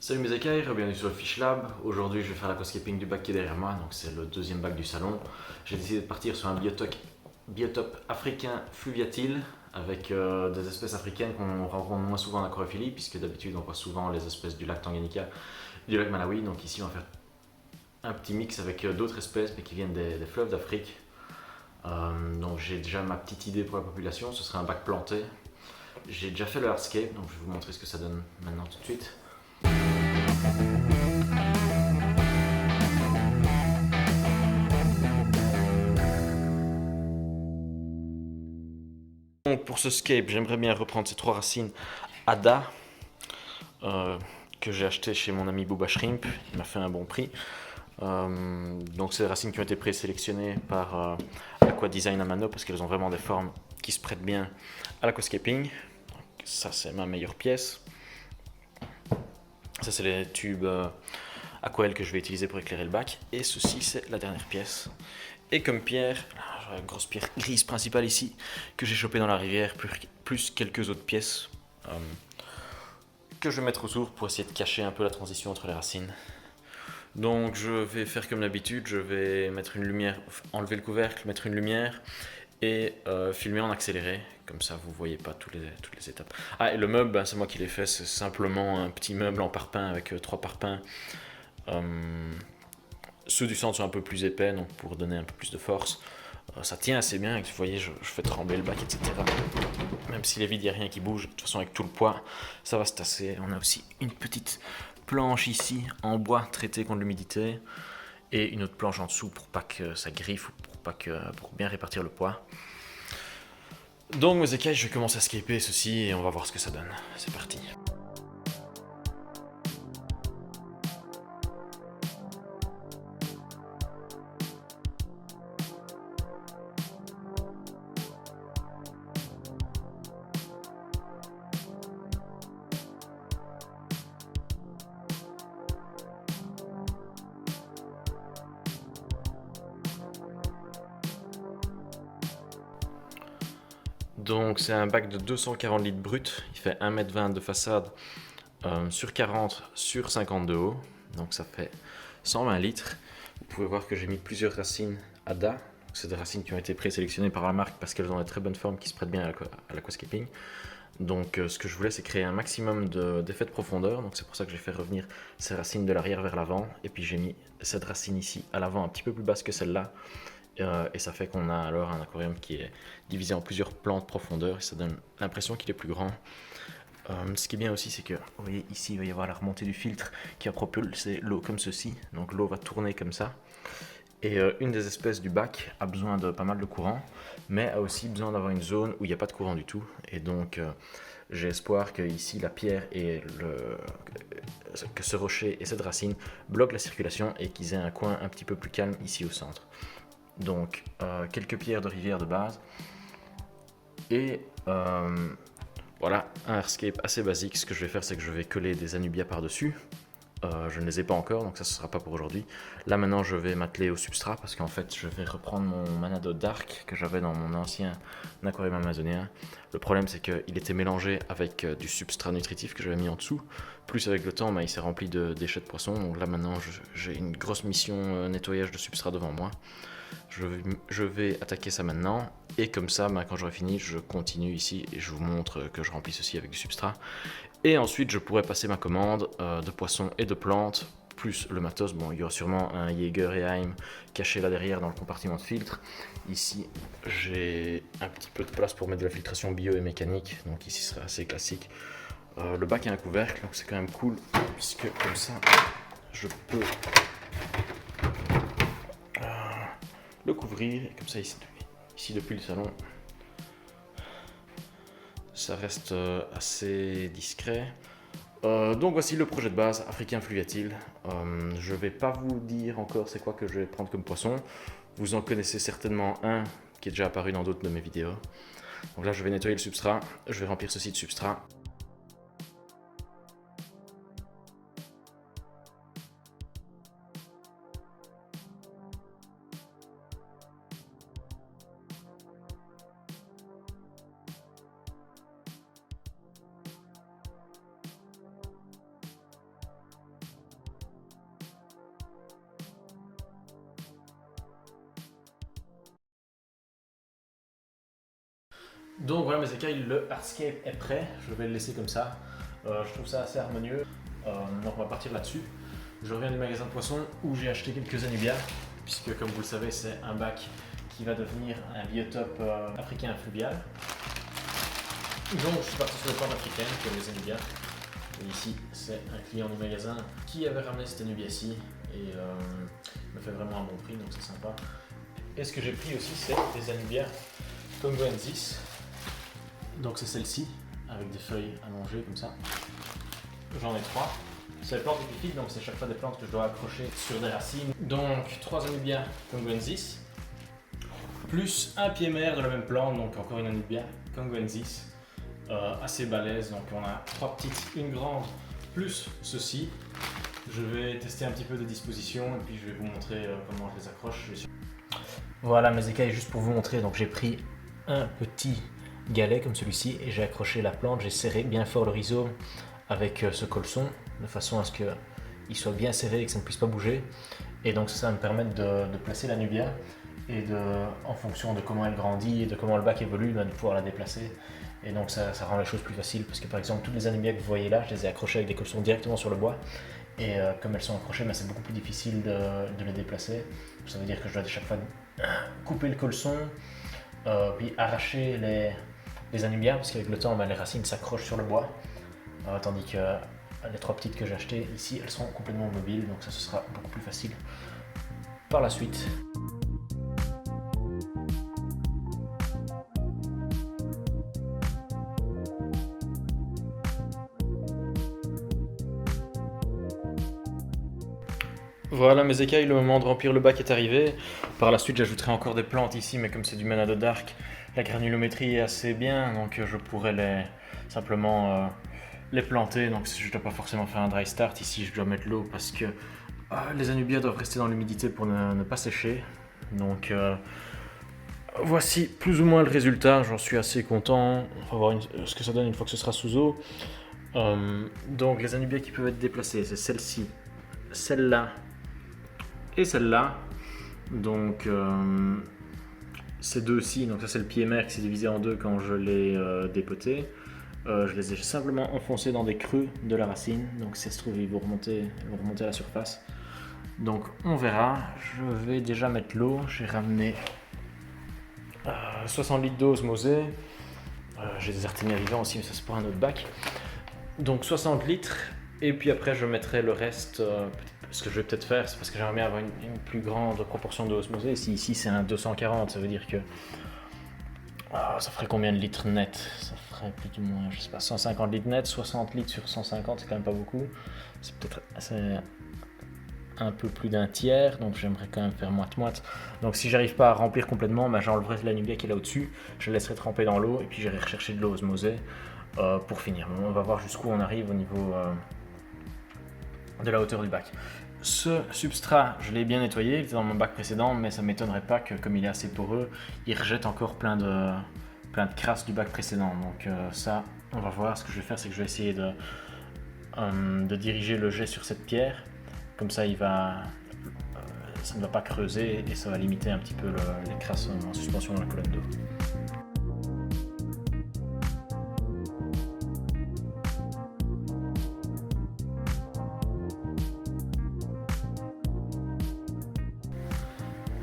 Salut mes écailles, bienvenue sur le Fish Lab. Aujourd'hui je vais faire l'aquascaping du bac qui est derrière moi, donc c'est le deuxième bac du salon. J'ai décidé de partir sur un biotope africain fluviatile avec des espèces africaines qu'on rencontre moins souvent en aquarophilie, puisque d'habitude on voit souvent les espèces du lac Tanganyika, du lac Malawi. Donc ici on va faire un petit mix avec d'autres espèces mais qui viennent des fleuves d'Afrique. Donc j'ai déjà ma petite idée pour la population, ce serait un bac planté. J'ai déjà fait le hardscape, donc je vais vous montrer ce que ça donne maintenant tout de suite. Donc pour ce scape, j'aimerais bien reprendre ces trois racines Ada euh, que j'ai acheté chez mon ami Booba Shrimp. Il m'a fait un bon prix. Donc c'est des racines qui ont été présélectionnées par Aqua Design Amano parce qu'elles ont vraiment des formes qui se prêtent bien à l'aquascaping. Donc ça c'est ma meilleure pièce. Ça c'est les tubes Aquael que je vais utiliser pour éclairer le bac. Et ceci c'est la dernière pièce. Et comme pierre, la grosse pierre grise principale ici, que j'ai chopée dans la rivière, plus quelques autres pièces que je vais mettre autour pour essayer de cacher un peu la transition entre les racines. Donc je vais faire comme d'habitude, je vais mettre une lumière, enlever le couvercle, mettre une lumière et filmer en accéléré. Comme ça vous voyez pas toutes les étapes. Ah, et le meuble, ben, c'est moi qui l'ai fait, c'est simplement un petit meuble en parpaing avec trois parpaings. Ceux du centre sont un peu plus épais, donc pour donner un peu plus de force. Ça tient assez bien, vous voyez, je fais trembler le bac, etc. Même si les vides, il n'y a rien qui bouge, de toute façon avec tout le poids, ça va se tasser. On a aussi une petite planche ici, en bois, traitée contre l'humidité, et une autre planche en dessous pour pas que ça griffe, ou pour bien répartir le poids. Donc mes écailles, je vais commencer à scaper ceci, et on va voir ce que ça donne. C'est parti. Donc c'est un bac de 240 litres brut, il fait 1,20 m de façade sur 40 sur 50 de haut, donc ça fait 120 litres. Vous pouvez voir que j'ai mis plusieurs racines ADA, c'est des racines qui ont été présélectionnées par la marque parce qu'elles ont de très bonnes formes qui se prêtent bien à l'aquascaping. Donc ce que je voulais c'est créer un maximum d'effets de profondeur, donc c'est pour ça que j'ai fait revenir ces racines de l'arrière vers l'avant, et puis j'ai mis cette racine ici à l'avant un petit peu plus basse que celle-là. Et ça fait qu'on a alors un aquarium qui est divisé en plusieurs plans de profondeur et ça donne l'impression qu'il est plus grand. Ce qui est bien aussi, c'est que vous voyez ici, il va y avoir la remontée du filtre qui va propulser l'eau comme ceci. Donc l'eau va tourner comme ça. Et une des espèces du bac a besoin de pas mal de courant, mais a aussi besoin d'avoir une zone où il n'y a pas de courant du tout. Et donc j'ai espoir que ici la pierre et que ce rocher et cette racine bloquent la circulation et qu'ils aient un coin un petit peu plus calme ici au centre. Donc quelques pierres de rivière de base et voilà un hardscape assez basique. Ce que je vais faire c'est que je vais coller des anubias par dessus. Je ne les ai pas encore donc ça ne sera pas pour aujourd'hui. Là maintenant je vais m'atteler au substrat parce qu'en fait je vais reprendre mon Manado Dark que j'avais dans mon ancien aquarium amazonien. Le problème c'est qu'il était mélangé avec du substrat nutritif que j'avais mis en dessous. Plus avec le temps il s'est rempli de déchets de poissons. Donc là maintenant j'ai une grosse mission nettoyage de substrat devant moi. Je vais attaquer ça maintenant et comme ça quand j'aurai fini je continue ici et je vous montre que je remplis ceci avec du substrat et ensuite je pourrai passer ma commande de poissons et de plantes plus le matos. Bon, il y aura sûrement un Jaeger et Heim caché là derrière dans le compartiment de filtre. Ici j'ai un petit peu de place pour mettre de la filtration bio et mécanique, donc ici ce sera assez classique. Le bac a un couvercle donc c'est quand même cool puisque comme ça je peux le couvrir et comme ça ici depuis le salon ça reste assez discret. Donc voici le projet de base africain fluviatile. Je vais pas vous dire encore c'est quoi que je vais prendre comme poisson, vous en connaissez certainement un qui est déjà apparu dans d'autres de mes vidéos. Donc là je vais nettoyer le substrat, je vais remplir ceci de substrat. Donc voilà mes écailles, le hardscape est prêt, je vais le laisser comme ça. Je trouve ça assez harmonieux, donc on va partir là-dessus. Je reviens du magasin de poissons où j'ai acheté quelques anubias, puisque comme vous le savez c'est un bac qui va devenir un biotope africain fluvial. Donc je suis parti sur les plantes africaines, comme les anubias. Et ici c'est un client du magasin qui avait ramené cette anubia-ci et me fait vraiment un bon prix, donc c'est sympa. Et ce que j'ai pris aussi c'est des anubias congruensis. Donc c'est celle-ci, avec des feuilles allongées comme ça. J'en ai 3. C'est les plantes épiphytes, donc c'est chaque fois des plantes que je dois accrocher sur des racines. Donc 3 anubias congruensis, plus un pied mère de la même plante, donc encore une anubia congruensis, assez balèze. Donc on a 3 petites, une grande, plus ceci. Je vais tester un petit peu des dispositions et puis je vais vous montrer comment je les accroche. Voilà mes écailles, juste pour vous montrer, donc j'ai pris un petit galet comme celui-ci et j'ai accroché la plante, j'ai serré bien fort le rhizome avec ce colson de façon à ce qu'il soit bien serré et que ça ne puisse pas bouger. Et donc ça va me permettre de placer l'anubia et en fonction de comment elle grandit et de comment le bac évolue, de pouvoir la déplacer. Et donc ça rend les choses plus faciles parce que par exemple toutes les anubias que vous voyez là, je les ai accrochées avec des colsons directement sur le bois. Et comme elles sont accrochées, c'est beaucoup plus difficile de les déplacer. Ça veut dire que je dois à chaque fois couper le colson, puis arracher les anubias parce qu'avec le temps les racines s'accrochent sur le bois, tandis que les 3 petites que j'ai achetées ici elles seront complètement mobiles, donc ça ce sera beaucoup plus facile par la suite. Voilà mes écailles, le moment de remplir le bac est arrivé. Par la suite j'ajouterai encore des plantes ici, mais comme c'est du Manado Dark, la granulométrie est assez bien, donc je pourrais simplement les planter. Donc je ne dois pas forcément faire un dry start, ici je dois mettre l'eau parce que les anubias doivent rester dans l'humidité pour ne pas sécher. Donc voici plus ou moins le résultat, j'en suis assez content. On va voir ce que ça donne une fois que ce sera sous eau. Donc les anubias qui peuvent être déplacées, c'est celle-ci, celle-là et celle-là. Donc ces deux-ci, donc ça c'est le pied mère qui s'est divisé en deux quand je l'ai dépoté. Je les ai simplement enfoncés dans des creux de la racine, donc si ça se trouve ils vont remonter à la surface. Donc on verra. Je vais déjà mettre l'eau. J'ai ramené 60 litres d'eau osmosée. J'ai des artémias vivants aussi, mais ça c'est pour un autre bac. Donc 60 litres, et puis après je mettrai le reste. Ce que je vais peut-être faire, c'est parce que j'aimerais bien avoir une plus grande proportion d'eau osmosée. Si ici c'est un 240, ça veut dire que ça ferait combien de litres net? Ça ferait plus ou moins, je sais pas, 150 litres net. 60 litres sur 150, c'est quand même pas beaucoup. C'est peut-être un peu plus d'un tiers, donc j'aimerais quand même faire moite-moite. Donc si j'arrive pas à remplir complètement, j'enlèverai l'anubia qui est là au-dessus, je la laisserai tremper dans l'eau et puis j'irai rechercher de l'eau osmosée pour finir. On va voir jusqu'où on arrive au niveau de la hauteur du bac. Ce substrat, je l'ai bien nettoyé, il était dans mon bac précédent, mais ça ne m'étonnerait pas que comme il est assez poreux, il rejette encore plein de crasse du bac précédent. Donc ça, on va voir. Ce que je vais faire, c'est que je vais essayer de diriger le jet sur cette pierre. Comme ça, ça ne va pas creuser et ça va limiter un petit peu les crasses en suspension dans la colonne d'eau.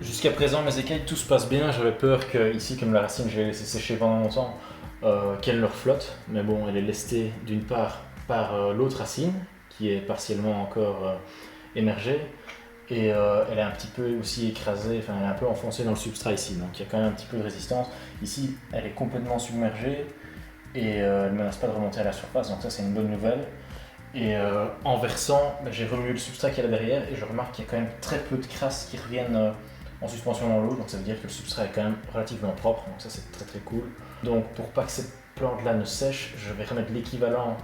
Jusqu'à présent, mes écailles, tout se passe bien. J'avais peur que ici, comme la racine, je l'ai laissée sécher pendant longtemps, qu'elle leur flotte. Mais bon, elle est lestée d'une part par l'autre racine, qui est partiellement encore émergée, et elle est un petit peu aussi écrasée, enfin elle est un peu enfoncée dans le substrat ici. Donc il y a quand même un petit peu de résistance. Ici, elle est complètement submergée et elle ne menace pas de remonter à la surface. Donc ça, c'est une bonne nouvelle. Et en versant, j'ai remué le substrat qu'il y a là derrière et je remarque qu'il y a quand même très peu de crasses qui reviennent en suspension dans l'eau, donc ça veut dire que le substrat est quand même relativement propre, donc ça c'est très très cool. Donc pour pas que cette plante là ne sèche, je vais remettre l'équivalent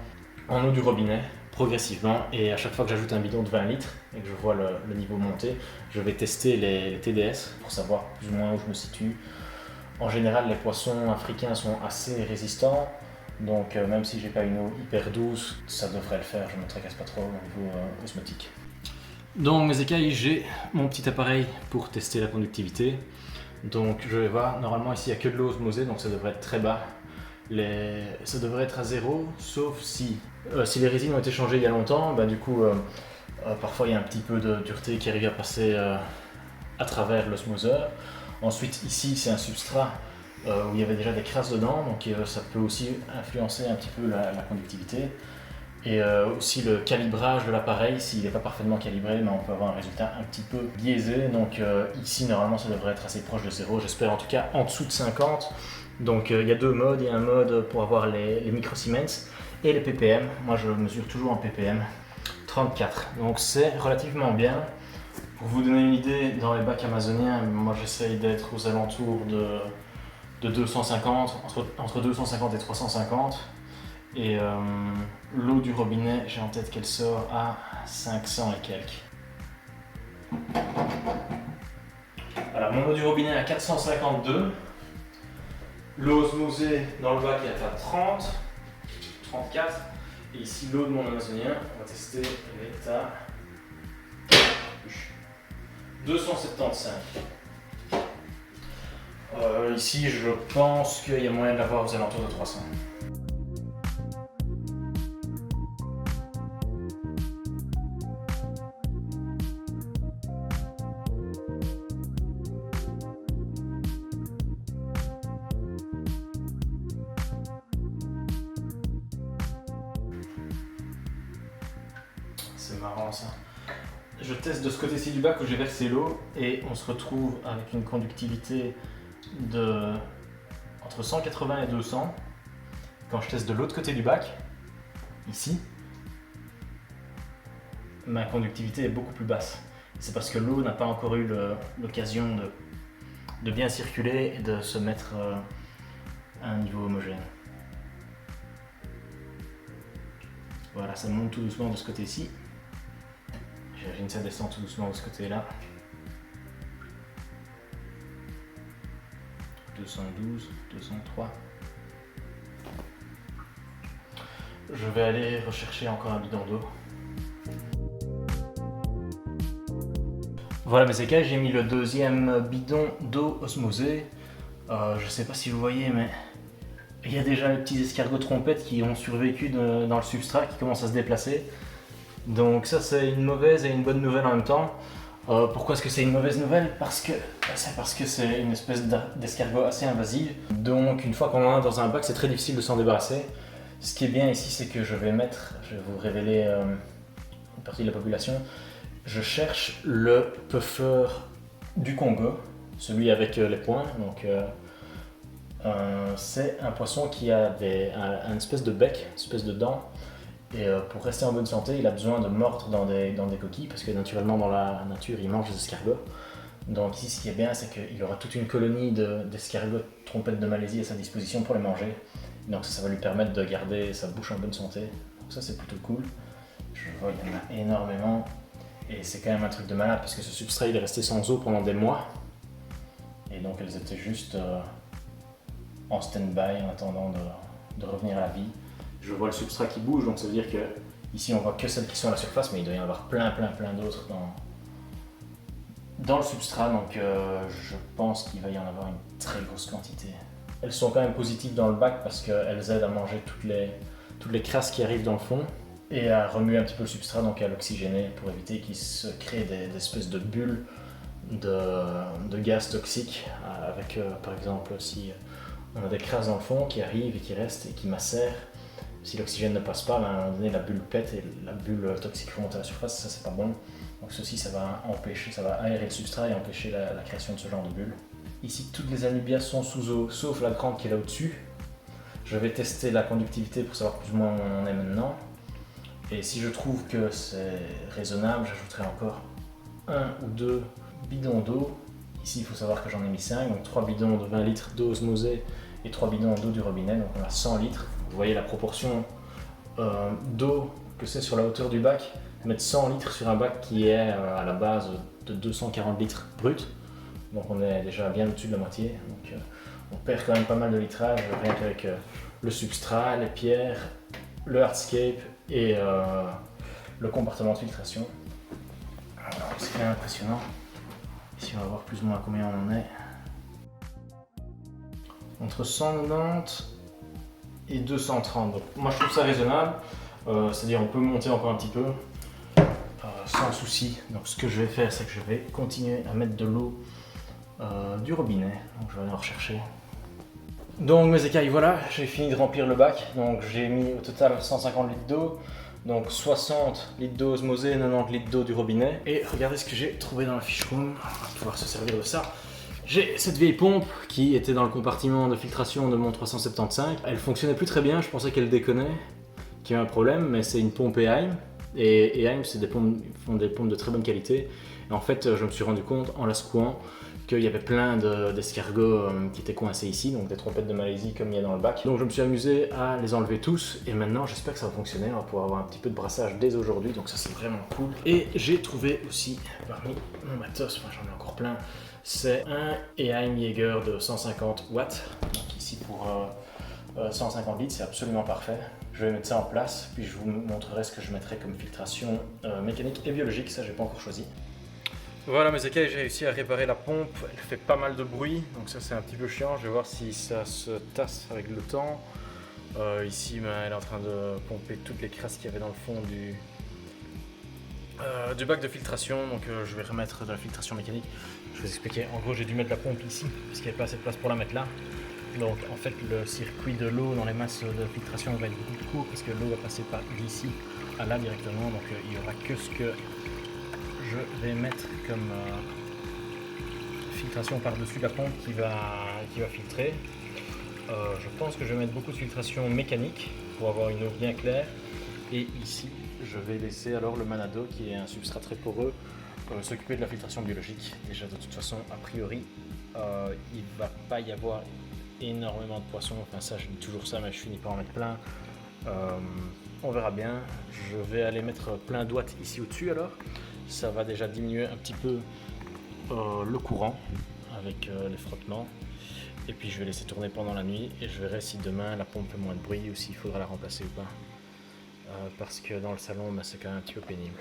en eau du robinet progressivement, et à chaque fois que j'ajoute un bidon de 20 litres et que je vois le niveau monter, je vais tester les TDS pour savoir plus ou moins où je me situe. En général, les poissons africains sont assez résistants, donc même si j'ai pas une eau hyper douce, ça devrait le faire, je ne me tracasse pas trop au niveau osmotique. Donc mes écailles, j'ai mon petit appareil pour tester la conductivité. Donc je vais voir, normalement ici il n'y a que de l'eau osmosée, donc ça devrait être très bas. Ça devrait être à 0, sauf si les résines ont été changées il y a longtemps, bah, du coup parfois il y a un petit peu de dureté qui arrive à passer à travers l'osmoseur. Ensuite ici c'est un substrat où il y avait déjà des crasses dedans, donc ça peut aussi influencer un petit peu la conductivité. Et aussi le calibrage de l'appareil, s'il n'est pas parfaitement calibré, on peut avoir un résultat un petit peu biaisé. Donc ici normalement ça devrait être assez proche de 0, j'espère en tout cas en dessous de 50. Donc il y a deux modes, il y a un mode pour avoir les micro-Siemens et les ppm. Moi je mesure toujours en ppm, 34. Donc c'est relativement bien. Pour vous donner une idée, dans les bacs amazoniens, moi j'essaye d'être aux alentours de 250, entre 250 et 350. Et l'eau du robinet, j'ai en tête qu'elle sort à 500 et quelques. Voilà, mon eau du robinet est à 452. L'eau osmosée dans le bac est à 30, 34. Et ici, l'eau de mon amazonien, on va tester, elle est à 275. Ici, je pense qu'il y a moyen de l'avoir aux alentours de 300. C'est marrant ça. Je teste de ce côté-ci du bac où j'ai versé l'eau et on se retrouve avec une conductivité de entre 180 et 200. Quand je teste de l'autre côté du bac, ici, ma conductivité est beaucoup plus basse. C'est parce que l'eau n'a pas encore eu l'occasion de bien circuler et de se mettre à un niveau homogène. Voilà, ça monte tout doucement de ce côté-ci. J'imagine que ça descend tout doucement de ce côté-là. 212, 203. Je vais aller rechercher encore un bidon d'eau. Voilà mes écailles, j'ai mis le deuxième bidon d'eau osmosée. Je ne sais pas si vous voyez, mais il y a déjà les petits escargots trompettes qui ont survécu dans le substrat, qui commencent à se déplacer. Donc ça c'est une mauvaise et une bonne nouvelle en même temps. Pourquoi est-ce que c'est une mauvaise nouvelle? C'est parce que c'est une espèce d'escargot assez invasive. Donc une fois qu'on en a dans un bac, c'est très difficile de s'en débarrasser. Ce qui est bien ici, c'est que je vais vous révéler une partie de la population. Je cherche le puffer du Congo, celui avec les points. Donc c'est un poisson qui a une espèce de bec, une espèce de dent. Et pour rester en bonne santé, il a besoin de mordre dans des coquilles, parce que naturellement dans la nature, il mange des escargots. Donc ici, ce qui est bien, c'est qu'il y aura toute une colonie d'escargots trompettes de Malaisie à sa disposition pour les manger. Donc ça va lui permettre de garder sa bouche en bonne santé. Donc ça, c'est plutôt cool. Je vois, il y en a énormément. Et c'est quand même un truc de malade, parce que ce substrat, il est resté sans eau pendant des mois. Et donc elles étaient juste en stand-by en attendant de revenir à la vie. Je vois le substrat qui bouge, donc ça veut dire que ici on voit que celles qui sont à la surface, mais il doit y en avoir plein d'autres dans le substrat, donc je pense qu'il va y en avoir une très grosse quantité. Elles sont quand même positives dans le bac parce qu'elles aident à manger toutes les crasses qui arrivent dans le fond et à remuer un petit peu le substrat, donc à l'oxygéner pour éviter qu'il se crée des espèces de bulles de gaz toxiques avec par exemple si on a des crasses dans le fond qui arrivent et qui restent et qui macèrent. Si l'oxygène ne passe pas, à un moment donné, la bulle pète et la bulle toxique remonte à la surface, ça c'est pas bon. Donc ceci, ça va aérer le substrat et empêcher la création de ce genre de bulles. Ici, toutes les anubias sont sous eau, sauf la grande qui est là au-dessus. Je vais tester la conductivité pour savoir plus ou moins où on en est maintenant. Et si je trouve que c'est raisonnable, j'ajouterai encore 1 ou 2 bidons d'eau. Ici, il faut savoir que j'en ai mis 5, donc 3 bidons de 20 litres d'eau osmosée et 3 bidons d'eau du robinet, donc on a 100 litres. Vous voyez la proportion d'eau que c'est sur la hauteur du bac. Mettre 100 litres sur un bac qui est à la base de 240 litres brut. Donc on est déjà bien au-dessus de la moitié. Donc on perd quand même pas mal de litrage, rien qu'avec le substrat, les pierres, le hardscape et le compartiment de filtration. Alors c'est quand même impressionnant. Ici on va voir plus ou moins à combien on en est. Entre 190 et 230. Donc, moi je trouve ça raisonnable, c'est-à-dire on peut monter encore un petit peu sans souci. Donc ce que je vais faire, c'est que je vais continuer à mettre de l'eau du robinet. Donc je vais aller en rechercher. Donc mes écailles, voilà, j'ai fini de remplir le bac. Donc j'ai mis au total 150 litres d'eau. Donc 60 litres d'eau osmosée, 90 litres d'eau du robinet. Et regardez ce que j'ai trouvé dans la fiche room. On va pouvoir se servir de ça. J'ai cette vieille pompe qui était dans le compartiment de filtration de mon 375. Elle fonctionnait plus très bien, je pensais qu'elle déconnait, qu'il y avait un problème, mais c'est une pompe Eheim. Et Eheim, c'est ils font des pompes de très bonne qualité. Et en fait, je me suis rendu compte en la secouant qu'il y avait plein d'escargots qui étaient coincés ici, donc des trompettes de Malaisie comme il y a dans le bac. Donc je me suis amusé à les enlever tous et maintenant j'espère que ça va fonctionner, on va pouvoir avoir un petit peu de brassage dès aujourd'hui, donc ça c'est vraiment cool. Et j'ai trouvé aussi parmi mon matos, enfin j'en ai encore plein, c'est un Eheim Jaeger de 150 watts, donc ici pour 150 litres, c'est absolument parfait. Je vais mettre ça en place, puis je vous montrerai ce que je mettrai comme filtration mécanique et biologique, ça j'ai pas encore choisi. Voilà mes écailles, j'ai réussi à réparer la pompe, elle fait pas mal de bruit, donc ça c'est un petit peu chiant, je vais voir si ça se tasse avec le temps. Ici elle est en train de pomper toutes les crasses qu'il y avait dans le fond du bac de filtration, donc je vais remettre de la filtration mécanique. Je vais vous expliquer, en gros j'ai dû mettre la pompe ici, parce qu'il n'y avait pas assez de place pour la mettre là. Donc en fait le circuit de l'eau dans les masses de filtration va être beaucoup plus court, parce que l'eau va passer par d'ici à là directement, donc il n'y aura que ce que je vais mettre comme filtration par-dessus la pompe qui va filtrer. Je pense que je vais mettre beaucoup de filtration mécanique pour avoir une eau bien claire. Et ici, je vais laisser alors le Manado, qui est un substrat très poreux, s'occuper de la filtration biologique. Déjà, de toute façon, a priori, il ne va pas y avoir énormément de poissons. Enfin, ça, je dis toujours ça, mais je finis par en mettre plein. On verra bien. Je vais aller mettre plein d'ouates ici au-dessus alors. Ça va déjà diminuer un petit peu le courant avec les frottements. Et puis je vais laisser tourner pendant la nuit et je verrai si demain la pompe fait moins de bruit ou s'il faudra la remplacer ou pas. Parce que dans le salon, c'est quand même un petit peu pénible.